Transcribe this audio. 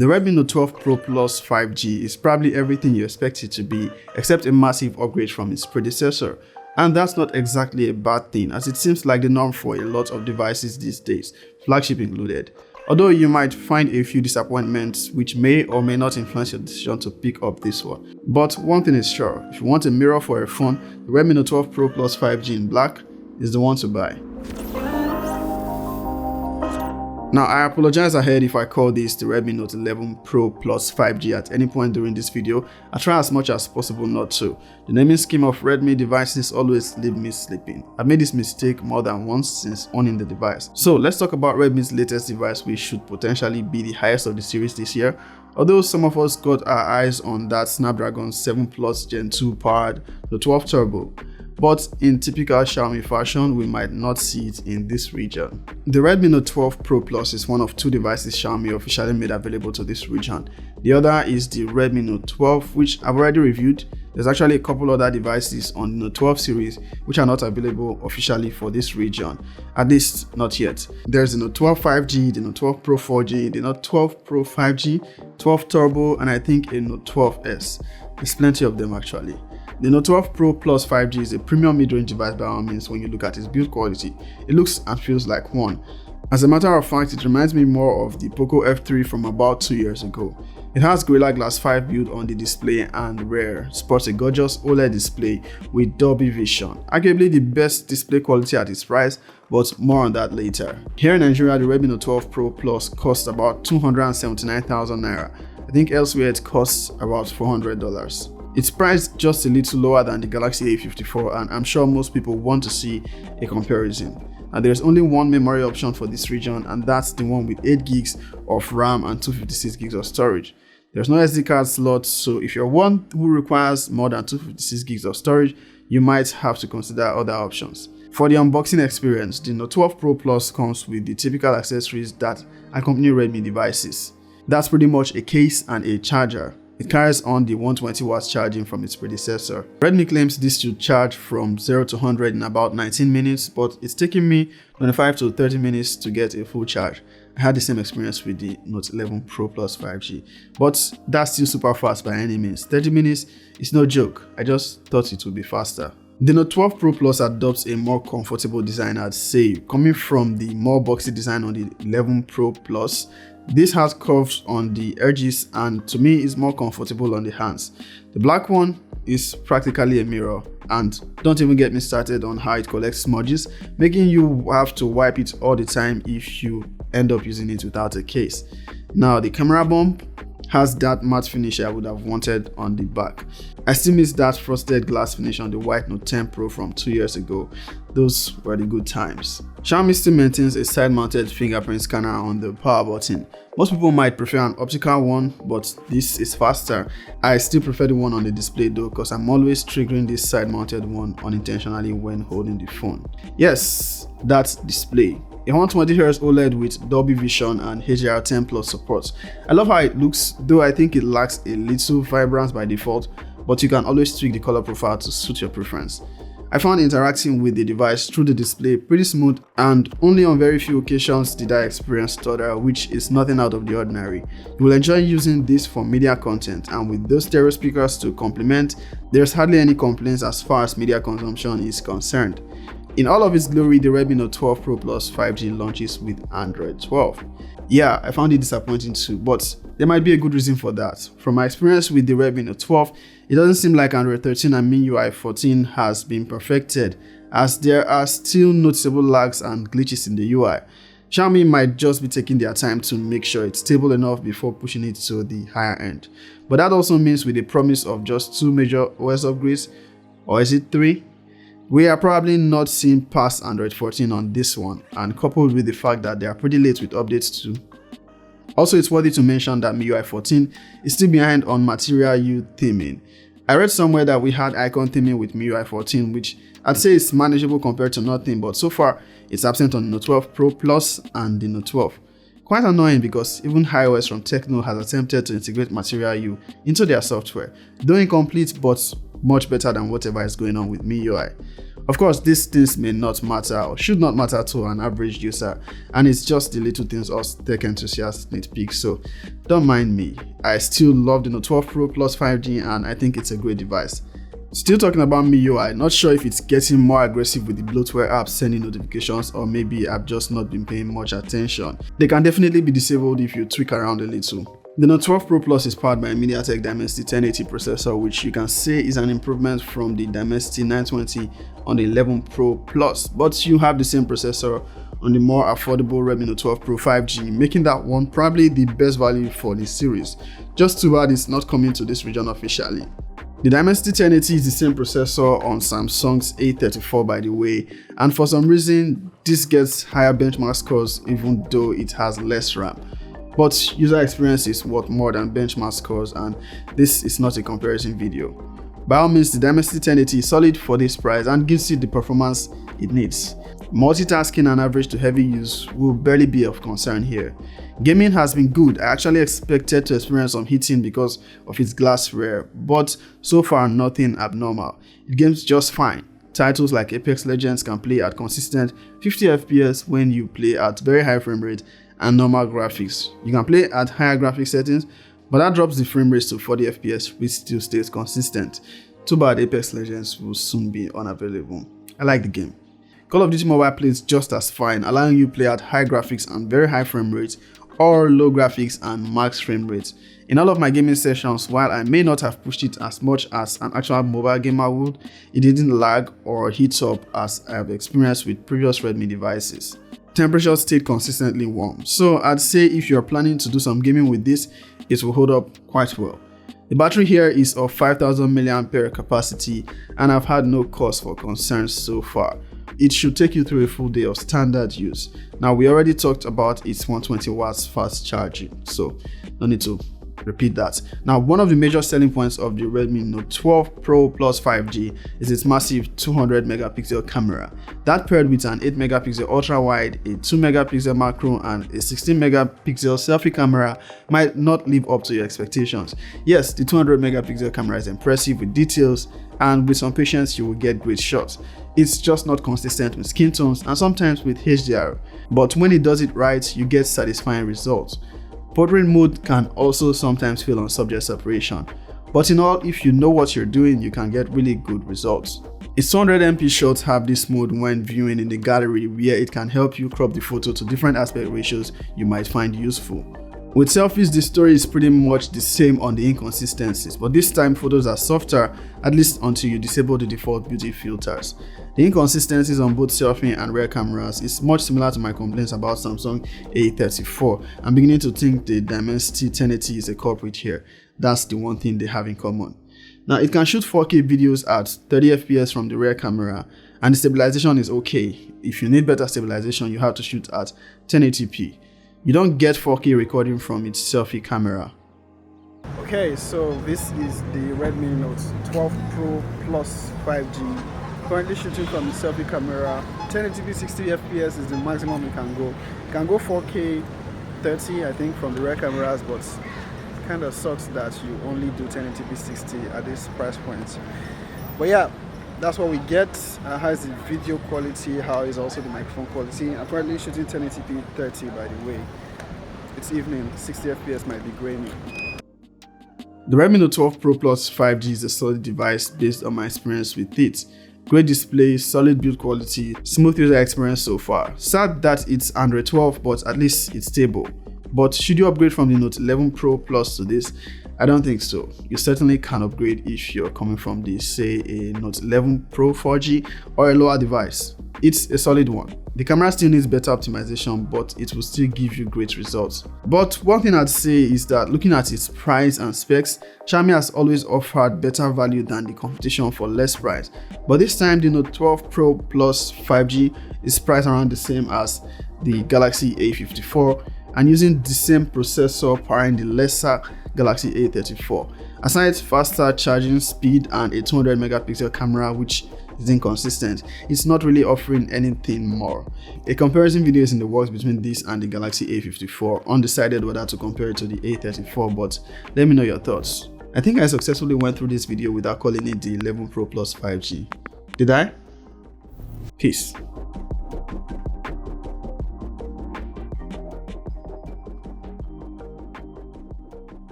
The Redmi Note 12 Pro Plus 5G is probably everything you expect it to be, except a massive upgrade from its predecessor. And that's not exactly a bad thing, as it seems like the norm for a lot of devices these days, flagship included. Although you might find a few disappointments which may or may not influence your decision to pick up this one. But one thing is sure, if you want a mirror for a phone, the Redmi Note 12 Pro Plus 5G in black is the one to buy. Now, I apologize ahead if I call this the Redmi Note 11 Pro Plus 5G at any point during this video. I try as much as possible not to. The naming scheme of Redmi devices always leave me sleeping. I've made this mistake more than once since owning the device. So let's talk about Redmi's latest device, which should potentially be the highest of the series this year. Although some of us got our eyes on that Snapdragon 7 Plus Gen 2 powered Note 12 Turbo. But in typical Xiaomi fashion, we might not see it in this region. The Redmi Note 12 Pro Plus is one of two devices Xiaomi officially made available to this region. The other is the Redmi Note 12, which I've already reviewed. There's actually a couple other devices on the Note 12 series which are not available officially for this region, at least not yet. There's the Note 12 5G, the Note 12 Pro 4G, the Note 12 Pro 5G, 12 Turbo, and I think a Note 12S. There's plenty of them actually. The Note 12 Pro Plus 5G is a premium mid-range device by all means when you look at its build quality. It looks and feels like one. As a matter of fact, it reminds me more of the Poco F3 from about 2 years ago. It has Gorilla Glass 5 build on the display and rear, sports a gorgeous OLED display with Dolby Vision. Arguably the best display quality at its price, but more on that later. Here in Nigeria, the Redmi Note 12 Pro Plus costs about 279,000 Naira. I think elsewhere it costs about $400. It's priced just a little lower than the Galaxy A54, and I'm sure most people want to see a comparison. And there's only one memory option for this region, and that's the one with 8 gigs of RAM and 256 gigs of storage. There's no SD card slot, so if you're one who requires more than 256 gigs of storage, you might have to consider other options. For the unboxing experience, the Note 12 Pro Plus comes with the typical accessories that accompany Redmi devices. That's pretty much a case and a charger. It carries on the 120 watts charging from its predecessor. Redmi claims this should charge from 0 to 100 in about 19 minutes, but it's taking me 25 to 30 minutes to get a full charge. I had the same experience with the Note 11 Pro Plus 5G, but that's still super fast by any means. 30 minutes is no joke. I just thought it would be faster. The Note 12 Pro Plus adopts a more comfortable design, I'd say, coming from the more boxy design on the 11 Pro Plus. This has curves on the edges and to me is more comfortable on the hands. The black one is practically a mirror, and don't even get me started on how it collects smudges, making you have to wipe it all the time if you end up using it without a case. Now the camera bump has that matte finish I would have wanted on the back. I still miss that frosted glass finish on the white Note 10 Pro from 2 years ago. Those were the good times. Xiaomi still maintains a side-mounted fingerprint scanner on the power button. Most people might prefer an optical one, but this is faster. I still prefer the one on the display though, because I'm always triggering this side-mounted one unintentionally when holding the phone. Yes, that's display. A 120Hz OLED with Dolby Vision and HDR10 Plus support. I love how it looks, though I think it lacks a little vibrance by default, but you can always tweak the color profile to suit your preference. I found interacting with the device through the display pretty smooth, and only on very few occasions did I experience stutter, which is nothing out of the ordinary. You will enjoy using this for media content, and with those stereo speakers to complement, there's hardly any complaints as far as media consumption is concerned. In all of its glory, the Redmi Note 12 Pro Plus 5G launches with Android 12. Yeah, I found it disappointing too, but there might be a good reason for that. From my experience with the Redmi Note 12, it doesn't seem like Android 13 and MIUI 14 has been perfected, as there are still noticeable lags and glitches in the UI. Xiaomi might just be taking their time to make sure it's stable enough before pushing it to the higher end. But that also means with the promise of just 2 major OS upgrades, or is it 3? We are probably not seeing past Android 14 on this one, and coupled with the fact that they are pretty late with updates too. Also, it's worthy to mention that MIUI 14 is still behind on Material U theming. I read somewhere that we had icon theming with MIUI 14, which I'd say is manageable compared to nothing, but so far it's absent on the Note 12 Pro Plus and the Note 12. Quite annoying because even iOS from Tecno has attempted to integrate Material U into their software, though incomplete but much better than whatever is going on with MIUI. Of course, these things may not matter or should not matter to an average user, and it's just the little things us tech enthusiasts nitpick, so don't mind me. I still love the Note 12 Pro plus 5G and I think it's a great device. Still talking about MIUI, not sure if it's getting more aggressive with the bloatware apps sending notifications, or maybe I've just not been paying much attention. They can definitely be disabled if you tweak around a little. The Note 12 Pro Plus is powered by a MediaTek Dimensity 1080 processor, which you can say is an improvement from the Dimensity 920 on the 11 Pro Plus, but you have the same processor on the more affordable Redmi Note 12 Pro 5G, making that one probably the best value for this series. Just too bad it's not coming to this region officially. The Dimensity 1080 is the same processor on Samsung's A34 by the way, and for some reason this gets higher benchmark scores even though it has less RAM. But user experience is worth more than benchmark scores, and this is not a comparison video. By all means, the Dimensity 1080 is solid for this price and gives you the performance it needs. Multitasking and average to heavy use will barely be of concern here. Gaming has been good. I actually expected to experience some heating because of its glassware, but so far nothing abnormal. It games just fine. Titles like Apex Legends can play at consistent 50 FPS when you play at very high frame rate and normal graphics. You can play at higher graphics settings, but that drops the frame rate to 40 FPS, which still stays consistent. Too bad Apex Legends will soon be unavailable. I like the game. Call of Duty Mobile plays just as fine, allowing you to play at high graphics and very high frame rates, or low graphics and max frame rates. In all of my gaming sessions, while I may not have pushed it as much as an actual mobile gamer would, it didn't lag or heat up as I have experienced with previous Redmi devices. Temperature stayed consistently warm, so I'd say if you're planning to do some gaming with this, it will hold up quite well. The battery here is of 5000 mAh capacity, and I've had no cause for concerns so far. It should take you through a full day of standard use. Now, we already talked about its 120 watts fast charging, so no need to repeat that. Now, one of the major selling points of the Redmi Note 12 Pro Plus 5G is its massive 200 megapixel camera. That paired with an 8 megapixel ultra wide, a 2 megapixel macro, and a 16 megapixel selfie camera might not live up to your expectations. Yes, the 200 megapixel camera is impressive with details, and with some patience you will get great shots. It's just not consistent with skin tones and sometimes with HDR, but when it does it right, you get satisfying results. Portrait mode can also sometimes fail on subject separation, but in all, if you know what you're doing, you can get really good results. Its 200MP shots have this mode when viewing in the gallery, where it can help you crop the photo to different aspect ratios you might find useful. With selfies, the story is pretty much the same on the inconsistencies, but this time photos are softer, at least until you disable the default beauty filters. The inconsistencies on both selfie and rear cameras is much similar to my complaints about Samsung A34. I'm beginning to think the Dimensity 1080 is a culprit here. That's the one thing they have in common. Now, it can shoot 4K videos at 30 FPS from the rear camera, and the stabilization is okay. If you need better stabilization, you have to shoot at 1080p. You don't get 4K recording from its selfie camera. Okay, so this is the Redmi Note 12 Pro Plus 5G. Currently shooting from the selfie camera. 1080p 60 FPS is the maximum it can go. It can go 4K 30, I think, from the rear cameras, but it kind of sucks that you only do 1080p 60 at this price point. But yeah, that's what we get. How is the video quality? How is also the microphone quality? I'm currently shooting 1080p 30 by the way. It's evening, 60 FPS might be grainy. The Redmi Note 12 Pro Plus 5G is a solid device based on my experience with it. Great display, solid build quality, smooth user experience so far. Sad that it's Android 12, but at least it's stable. But should you upgrade from the Note 11 Pro Plus to this? I don't think so. You certainly can upgrade if you're coming from the, say, a Note 11 Pro 4G or a lower device. It's a solid one. The camera still needs better optimization, but it will still give you great results. But one thing I'd say is that looking at its price and specs, Xiaomi has always offered better value than the competition for less price. But this time the Note 12 Pro Plus 5G is priced around the same as the Galaxy A54 and using the same processor powering the lesser Galaxy A34. Aside faster charging speed and a 200 megapixel camera which is inconsistent, it's not really offering anything more. A comparison video is in the works between this and the Galaxy A54. Undecided whether to compare it to the A34, but let me know your thoughts. I think I successfully went through this video without calling it the 11 Pro Plus 5G. Did I? Peace.